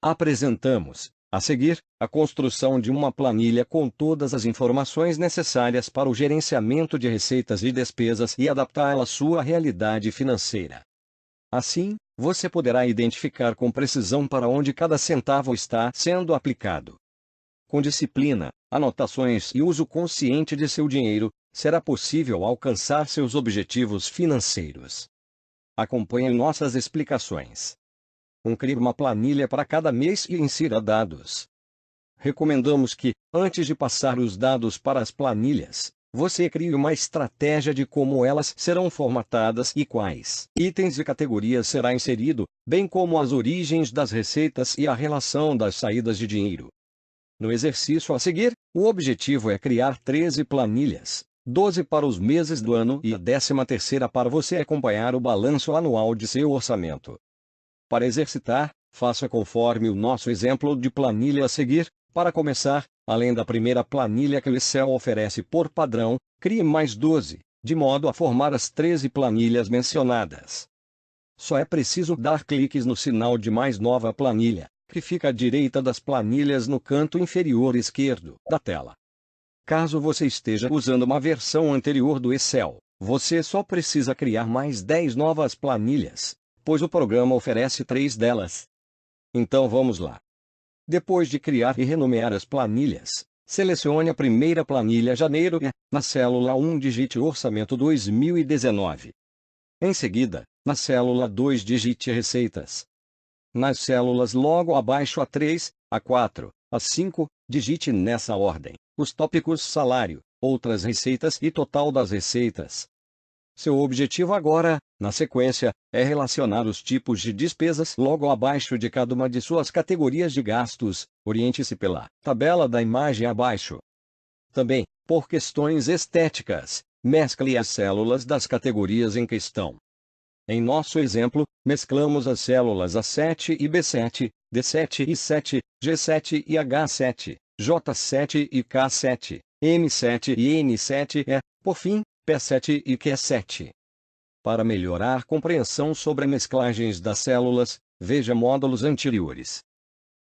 Apresentamos, a seguir, a construção de uma planilha com todas as informações necessárias para o gerenciamento de receitas e despesas e adaptá-la à sua realidade financeira. Assim, você poderá identificar com precisão para onde cada centavo está sendo aplicado. Com disciplina, anotações e uso consciente de seu dinheiro, será possível alcançar seus objetivos financeiros. Acompanhe nossas explicações. Crie uma planilha para cada mês e insira dados. Recomendamos que, antes de passar os dados para as planilhas, você crie uma estratégia de como elas serão formatadas e quais itens e categorias será inserido, bem como as origens das receitas e a relação das saídas de dinheiro. No exercício a seguir, o objetivo é criar 13 planilhas, 12 para os meses do ano e a 13ª para você acompanhar o balanço anual de seu orçamento. Para exercitar, faça conforme o nosso exemplo de planilha a seguir. Para começar, além da primeira planilha que o Excel oferece por padrão, crie mais 12, de modo a formar as 13 planilhas mencionadas. Só é preciso dar cliques no sinal de mais nova planilha, que fica à direita das planilhas no canto inferior esquerdo da tela. Caso você esteja usando uma versão anterior do Excel, você só precisa criar mais 10 novas planilhas, pois o programa oferece 3 delas. Então vamos lá. Depois de criar e renomear as planilhas, selecione a primeira planilha Janeiro e, na célula 1, digite Orçamento 2019. Em seguida, na célula 2, digite Receitas. Nas células logo abaixo a 3, a 4, a 5, digite nessa ordem os tópicos Salário, Outras Receitas e Total das Receitas. Seu objetivo agora, na sequência, é relacionar os tipos de despesas logo abaixo de cada uma de suas categorias de gastos. Oriente-se pela tabela da imagem abaixo. Também, por questões estéticas, mescle as células das categorias em questão. Em nosso exemplo, mesclamos as células A7 e B7, D7 e 7, G7 e H7, J7 e K7, M7 e N7 e, por fim, P7 e Q7. Para melhorar a compreensão sobre mesclagens das células, veja módulos anteriores.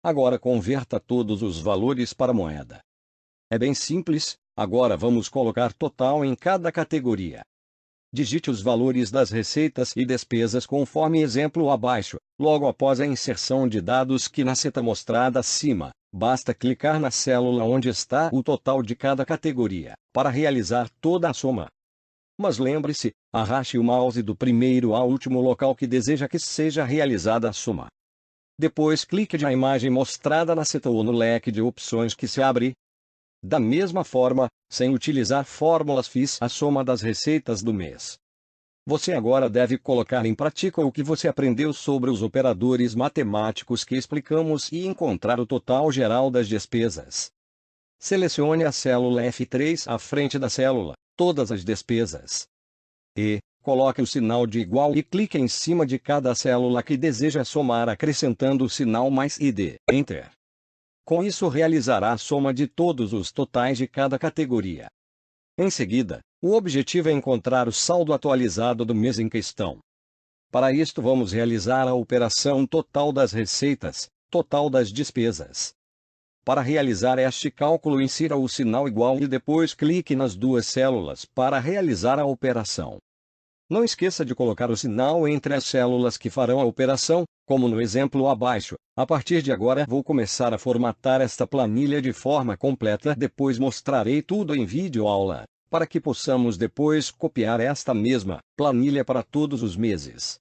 Agora converta todos os valores para moeda. É bem simples, agora vamos colocar total em cada categoria. Digite os valores das receitas e despesas conforme exemplo abaixo, logo após a inserção de dados que na seta mostrada acima. Basta clicar na célula onde está o total de cada categoria, para realizar toda a soma. Mas lembre-se, arraste o mouse do primeiro ao último local que deseja que seja realizada a soma. Depois clique na imagem mostrada na seta ou no leque de opções que se abre. Da mesma forma, sem utilizar fórmulas, fiz a soma das receitas do mês. Você agora deve colocar em prática o que você aprendeu sobre os operadores matemáticos que explicamos e encontrar o total geral das despesas. Selecione a célula F3 à frente da célula Todas as despesas. E coloque o sinal de igual e clique em cima de cada célula que deseja somar acrescentando o sinal mais ID. Enter. Com isso realizará a soma de todos os totais de cada categoria. Em seguida, o objetivo é encontrar o saldo atualizado do mês em questão. Para isto vamos realizar a operação total das receitas, total das despesas. Para realizar este cálculo, insira o sinal igual e depois clique nas duas células para realizar a operação. Não esqueça de colocar o sinal entre as células que farão a operação, como no exemplo abaixo. A partir de agora vou começar a formatar esta planilha de forma completa, depois mostrarei tudo em vídeo aula, para que possamos depois copiar esta mesma planilha para todos os meses.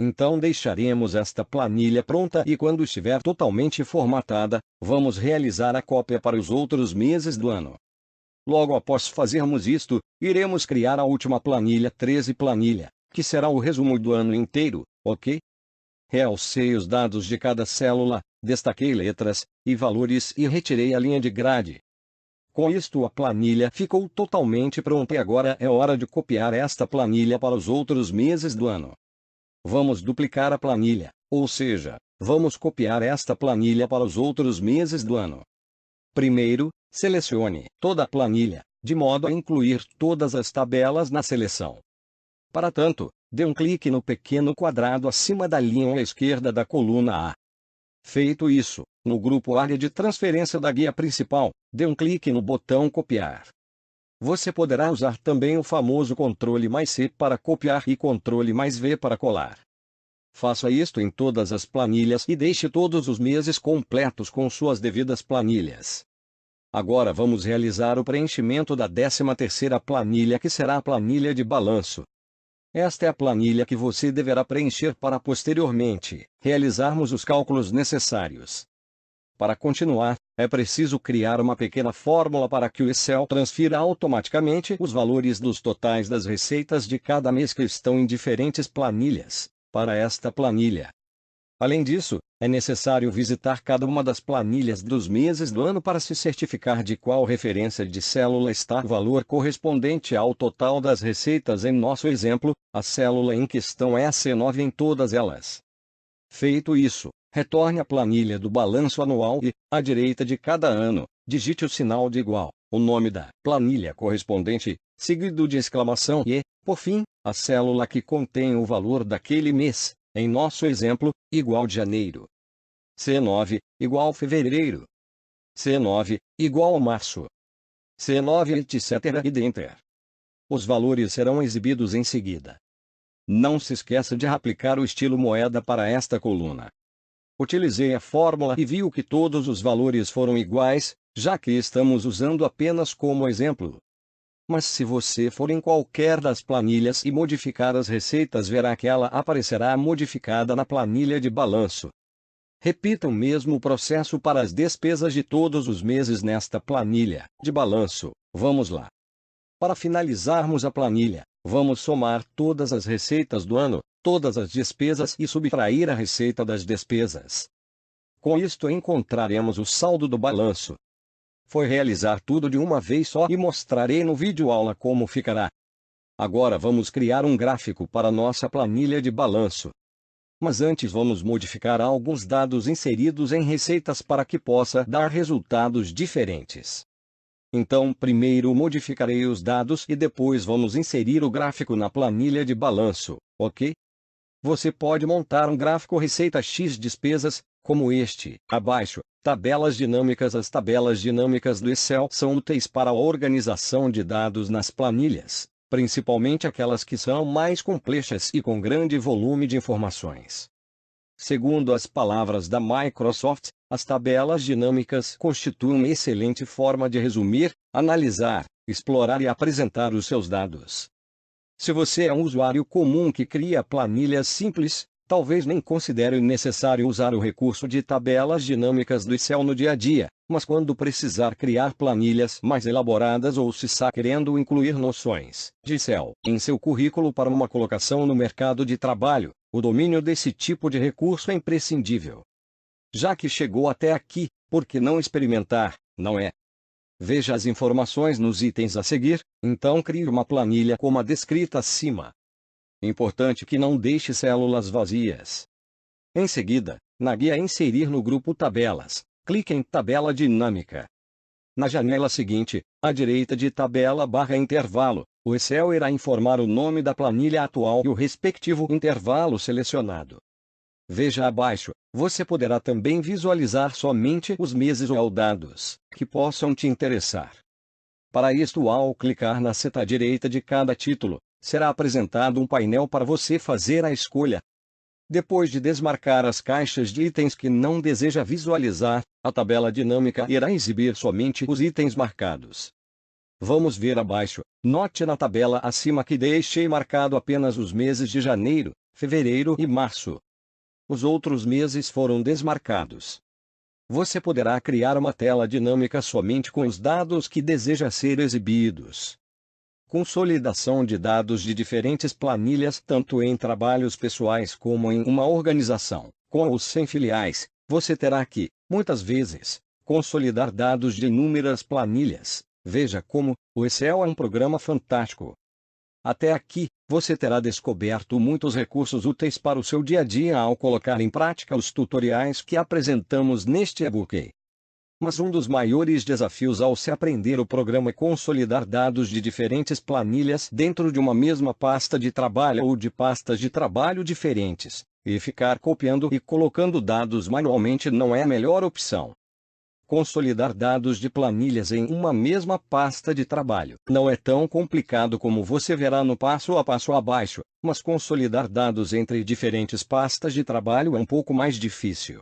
Então deixaremos esta planilha pronta e quando estiver totalmente formatada, vamos realizar a cópia para os outros meses do ano. Logo após fazermos isto, iremos criar a última planilha 13 planilha, que será o resumo do ano inteiro, ok? Realcei os dados de cada célula, destaquei letras e valores e retirei a linha de grade. Com isto a planilha ficou totalmente pronta e agora é hora de copiar esta planilha para os outros meses do ano. Vamos duplicar a planilha, ou seja, vamos copiar esta planilha para os outros meses do ano. Primeiro, selecione toda a planilha, de modo a incluir todas as tabelas na seleção. Para tanto, dê um clique no pequeno quadrado acima da linha à esquerda da coluna A. Feito isso, no grupo Área de Transferência da guia principal, dê um clique no botão Copiar. Você poderá usar também o famoso Ctrl+C para copiar e Ctrl+V para colar. Faça isto em todas as planilhas e deixe todos os meses completos com suas devidas planilhas. Agora vamos realizar o preenchimento da 13ª planilha, que será a planilha de balanço. Esta é a planilha que você deverá preencher para posteriormente realizarmos os cálculos necessários. Para continuar, é preciso criar uma pequena fórmula para que o Excel transfira automaticamente os valores dos totais das receitas de cada mês que estão em diferentes planilhas para esta planilha. Além disso, é necessário visitar cada uma das planilhas dos meses do ano para se certificar de qual referência de célula está o valor correspondente ao total das receitas. Em nosso exemplo, a célula em questão é a C9 em todas elas. Feito isso, retorne à planilha do balanço anual e, à direita de cada ano, digite o sinal de igual, o nome da planilha correspondente, seguido de exclamação e, por fim, a célula que contém o valor daquele mês. Em nosso exemplo, igual de janeiro. C9, igual fevereiro. C9, igual março. C9, etc. e Enter. Os valores serão exibidos em seguida. Não se esqueça de aplicar o estilo moeda para esta coluna. Utilizei a fórmula e viu que todos os valores foram iguais, já que estamos usando apenas como exemplo. Mas se você for em qualquer das planilhas e modificar as receitas, verá que ela aparecerá modificada na planilha de balanço. Repita o mesmo processo para as despesas de todos os meses nesta planilha de balanço. Vamos lá. Para finalizarmos a planilha, vamos somar todas as receitas do ano, todas as despesas e subtrair a receita das despesas. Com isto encontraremos o saldo do balanço. Foi realizar tudo de uma vez só e mostrarei no vídeo aula como ficará. Agora vamos criar um gráfico para nossa planilha de balanço. Mas antes vamos modificar alguns dados inseridos em receitas para que possa dar resultados diferentes. Então primeiro modificarei os dados e depois vamos inserir o gráfico na planilha de balanço, ok? Você pode montar um gráfico receita X despesas, como este, abaixo. Tabelas dinâmicas. As tabelas dinâmicas do Excel são úteis para a organização de dados nas planilhas, principalmente aquelas que são mais complexas e com grande volume de informações. Segundo as palavras da Microsoft, as tabelas dinâmicas constituem uma excelente forma de resumir, analisar, explorar e apresentar os seus dados. Se você é um usuário comum que cria planilhas simples, talvez nem considere necessário usar o recurso de tabelas dinâmicas do Excel no dia a dia, mas quando precisar criar planilhas mais elaboradas ou se está querendo incluir noções de Excel em seu currículo para uma colocação no mercado de trabalho, o domínio desse tipo de recurso é imprescindível. Já que chegou até aqui, por que não experimentar, não é? Veja as informações nos itens a seguir, então crie uma planilha como a descrita acima. Importante que não deixe células vazias. Em seguida, na guia Inserir no grupo Tabelas, clique em Tabela Dinâmica. Na janela seguinte, à direita de Tabela/Intervalo, o Excel irá informar o nome da planilha atual e o respectivo intervalo selecionado. Veja abaixo, você poderá também visualizar somente os meses ou dados que possam te interessar. Para isto, ao clicar na seta direita de cada título, será apresentado um painel para você fazer a escolha. Depois de desmarcar as caixas de itens que não deseja visualizar, a tabela dinâmica irá exibir somente os itens marcados. Vamos ver abaixo. Note na tabela acima que deixei marcado apenas os meses de janeiro, fevereiro e março. Os outros meses foram desmarcados. Você poderá criar uma tela dinâmica somente com os dados que deseja ser exibidos. Consolidação de dados de diferentes planilhas, tanto em trabalhos pessoais como em uma organização, com ou sem filiais. Você terá que, muitas vezes, consolidar dados de inúmeras planilhas. Veja como o Excel é um programa fantástico. Até aqui, você terá descoberto muitos recursos úteis para o seu dia a dia ao colocar em prática os tutoriais que apresentamos neste e-book. Mas um dos maiores desafios ao se aprender o programa é consolidar dados de diferentes planilhas dentro de uma mesma pasta de trabalho ou de pastas de trabalho diferentes. e ficar copiando e colocando dados manualmente não é a melhor opção. Consolidar dados de planilhas em uma mesma pasta de trabalho não é tão complicado como você verá no passo a passo abaixo, mas consolidar dados entre diferentes pastas de trabalho é um pouco mais difícil.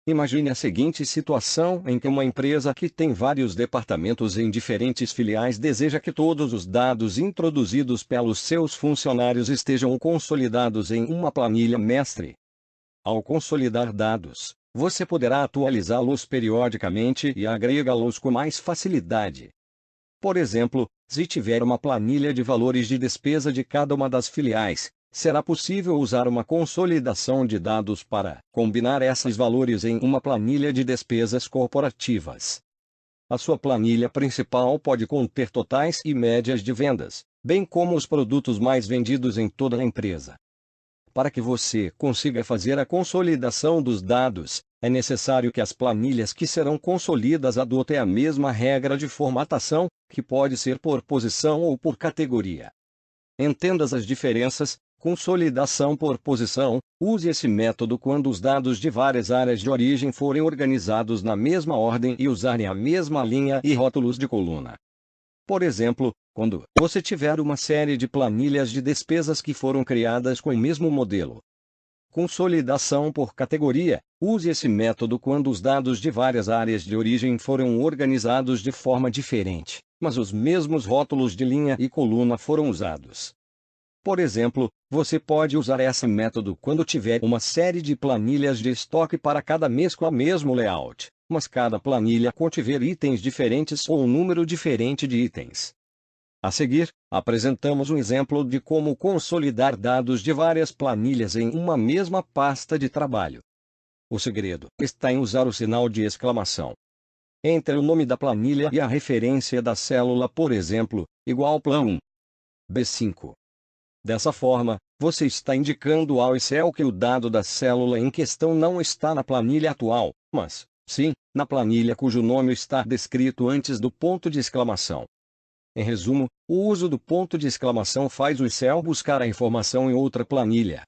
Imagine a seguinte situação em que uma empresa que tem vários departamentos em diferentes filiais deseja que todos os dados introduzidos pelos seus funcionários estejam consolidados em uma planilha mestre. Ao consolidar dados, você poderá atualizá-los periodicamente e agregá-los com mais facilidade. Por exemplo, se tiver uma planilha de valores de despesa de cada uma das filiais, será possível usar uma consolidação de dados para combinar esses valores em uma planilha de despesas corporativas. A sua planilha principal pode conter totais e médias de vendas, bem como os produtos mais vendidos em toda a empresa. Para que você consiga fazer a consolidação dos dados, é necessário que as planilhas que serão consolidadas adotem a mesma regra de formatação, que pode ser por posição ou por categoria. Entenda as diferenças. Consolidação por posição: use esse método quando os dados de várias áreas de origem forem organizados na mesma ordem e usarem a mesma linha e rótulos de coluna. Por exemplo, quando você tiver uma série de planilhas de despesas que foram criadas com o mesmo modelo. Consolidação por categoria: use esse método quando os dados de várias áreas de origem foram organizados de forma diferente, mas os mesmos rótulos de linha e coluna foram usados. Por exemplo, você pode usar esse método quando tiver uma série de planilhas de estoque para cada mês com o mesmo layout, mas cada planilha contiver itens diferentes ou um número diferente de itens. A seguir, apresentamos um exemplo de como consolidar dados de várias planilhas em uma mesma pasta de trabalho. O segredo está em usar o sinal de exclamação entre o nome da planilha e a referência da célula, por exemplo, igual plan 1. B5. Dessa forma, você está indicando ao Excel que o dado da célula em questão não está na planilha atual, mas, sim, na planilha cujo nome está descrito antes do ponto de exclamação. Em resumo, o uso do ponto de exclamação faz o Excel buscar a informação em outra planilha.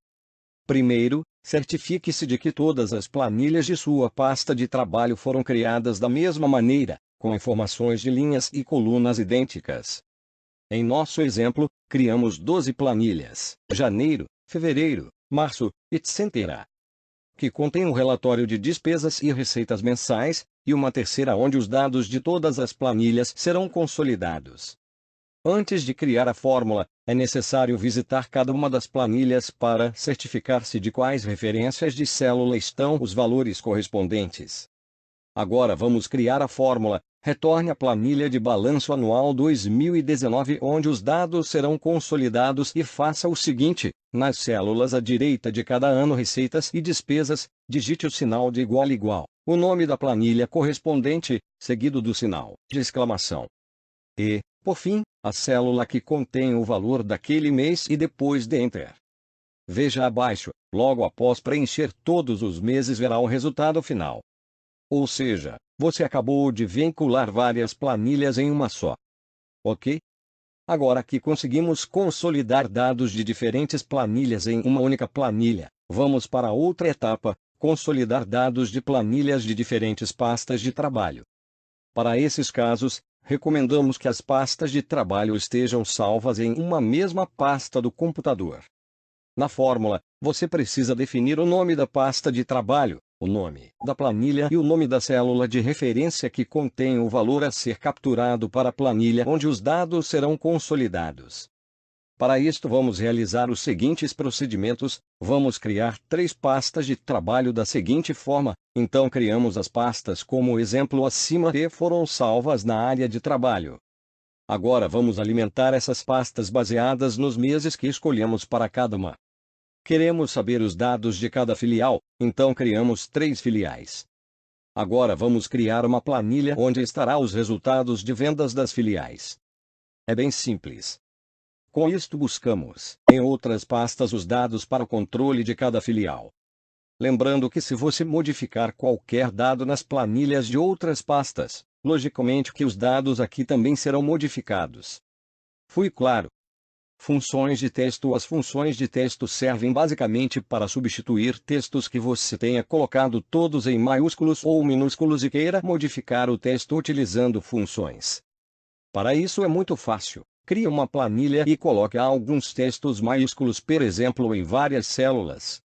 Primeiro, certifique-se de que todas as planilhas de sua pasta de trabalho foram criadas da mesma maneira, com informações de linhas e colunas idênticas. Em nosso exemplo, criamos 12 planilhas, janeiro, fevereiro, março, etc., que contém um relatório de despesas e receitas mensais, e uma terceira onde os dados de todas as planilhas serão consolidados. Antes de criar a fórmula, é necessário visitar cada uma das planilhas para certificar-se de quais referências de célula estão os valores correspondentes. Agora vamos criar a fórmula. Retorne à planilha de balanço anual 2019, onde os dados serão consolidados, e faça o seguinte: nas células à direita de cada ano receitas e despesas, digite o sinal de igual a igual, o nome da planilha correspondente, seguido do sinal de exclamação. E, por fim, a célula que contém o valor daquele mês e depois de Enter. Veja abaixo, logo após preencher todos os meses verá o resultado final. Ou seja, você acabou de vincular várias planilhas em uma só. Ok? Agora que conseguimos consolidar dados de diferentes planilhas em uma única planilha, vamos para outra etapa: consolidar dados de planilhas de diferentes pastas de trabalho. Para esses casos, recomendamos que as pastas de trabalho estejam salvas em uma mesma pasta do computador. Na fórmula, você precisa definir o nome da pasta de trabalho, o nome da planilha e o nome da célula de referência que contém o valor a ser capturado para a planilha onde os dados serão consolidados. Para isto vamos realizar os seguintes procedimentos: vamos criar 3 pastas de trabalho da seguinte forma. Então criamos as pastas como exemplo acima e foram salvas na área de trabalho. Agora vamos alimentar essas pastas baseadas nos meses que escolhemos para cada uma. Queremos saber os dados de cada filial, então criamos 3 filiais. Agora vamos criar uma planilha onde estará os resultados de vendas das filiais. É bem simples. Com isto buscamos, em outras pastas, os dados para o controle de cada filial. Lembrando que se você modificar qualquer dado nas planilhas de outras pastas, logicamente que os dados aqui também serão modificados. Fui claro? Funções de texto. As funções de texto servem basicamente para substituir textos que você tenha colocado todos em maiúsculos ou minúsculos e queira modificar o texto utilizando funções. Para isso é muito fácil. Crie uma planilha e coloque alguns textos maiúsculos, por exemplo, em várias células.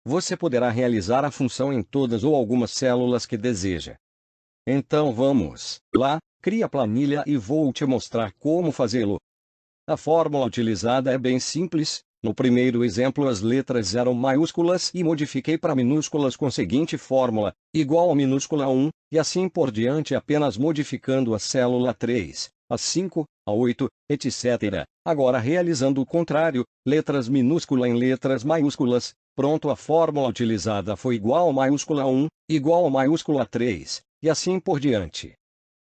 Você poderá realizar a função em todas ou algumas células que deseja. Então vamos lá, crie a planilha e vou te mostrar como fazê-lo. A fórmula utilizada é bem simples. No primeiro exemplo as letras eram maiúsculas e modifiquei para minúsculas com a seguinte fórmula, igual a minúscula 1, e assim por diante apenas modificando a célula 3, a 5, a 8, etc. Agora realizando o contrário, letras minúscula em letras maiúsculas, pronto, a fórmula utilizada foi igual a maiúscula 1, igual a maiúscula 3, e assim por diante.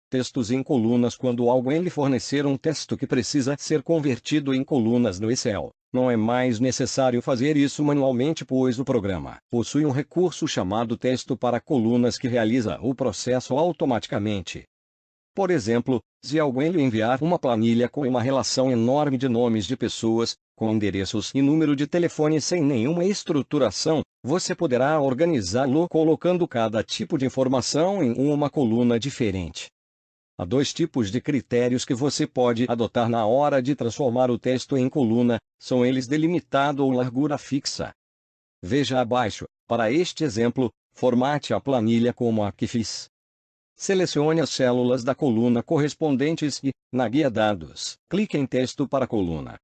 Textos em colunas. Quando alguém lhe fornecer um texto que precisa ser convertido em colunas no Excel, não é mais necessário fazer isso manualmente, pois o programa possui um recurso chamado texto para colunas que realiza o processo automaticamente. Por exemplo, se alguém lhe enviar uma planilha com uma relação enorme de nomes de pessoas, com endereços e número de telefone sem nenhuma estruturação, você poderá organizá-lo colocando cada tipo de informação em uma coluna diferente. Há dois tipos de critérios que você pode adotar na hora de transformar o texto em coluna, são eles delimitado ou largura fixa. Veja abaixo. Para este exemplo, formate a planilha como a que fiz. Selecione as células da coluna correspondentes e, na guia Dados, clique em Texto para coluna.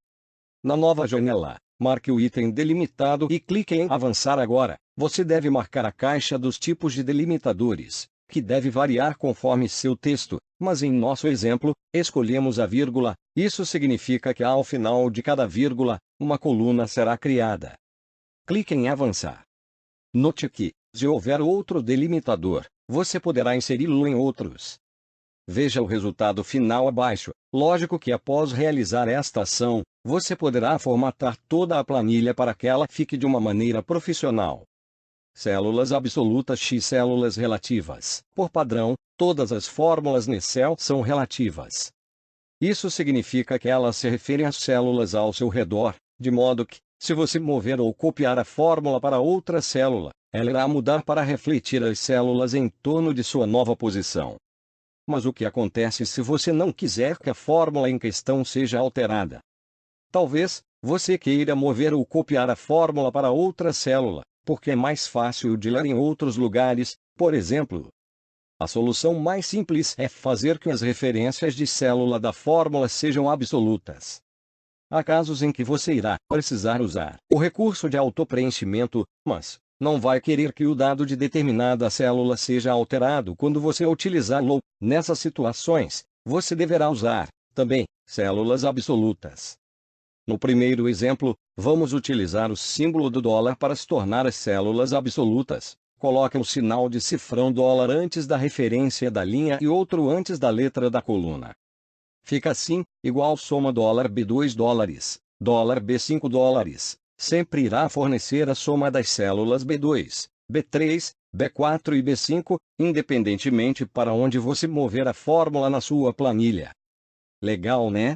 Na nova janela, marque o item delimitado e clique em Avançar agora. Você deve marcar a caixa dos tipos de delimitadores, que deve variar conforme seu texto, mas em nosso exemplo, escolhemos a vírgula. Isso significa que ao final de cada vírgula, uma coluna será criada. Clique em Avançar. Note que, se houver outro delimitador, você poderá inseri-lo em outros. Veja o resultado final abaixo. Lógico que após realizar esta ação, você poderá formatar toda a planilha para que ela fique de uma maneira profissional. Células absolutas x células relativas. Por padrão, todas as fórmulas no Excel são relativas. Isso significa que elas se referem às células ao seu redor, de modo que, se você mover ou copiar a fórmula para outra célula, ela irá mudar para refletir as células em torno de sua nova posição. Mas o que acontece se você não quiser que a fórmula em questão seja alterada? Talvez você queira mover ou copiar a fórmula para outra célula, porque é mais fácil de ler em outros lugares, por exemplo. A solução mais simples é fazer que as referências de célula da fórmula sejam absolutas. Há casos em que você irá precisar usar o recurso de autopreenchimento, mas não vai querer que o dado de determinada célula seja alterado quando você utilizá-lo. Nessas situações, você deverá usar, também, células absolutas. No primeiro exemplo, vamos utilizar o símbolo do dólar para se tornar as células absolutas. Coloque um sinal de cifrão dólar antes da referência da linha e outro antes da letra da coluna. Fica assim, igual soma dólar B2 dólares, dólar B5 dólares. Sempre irá fornecer a soma das células B2, B3, B4 e B5, independentemente para onde você mover a fórmula na sua planilha. Legal, né?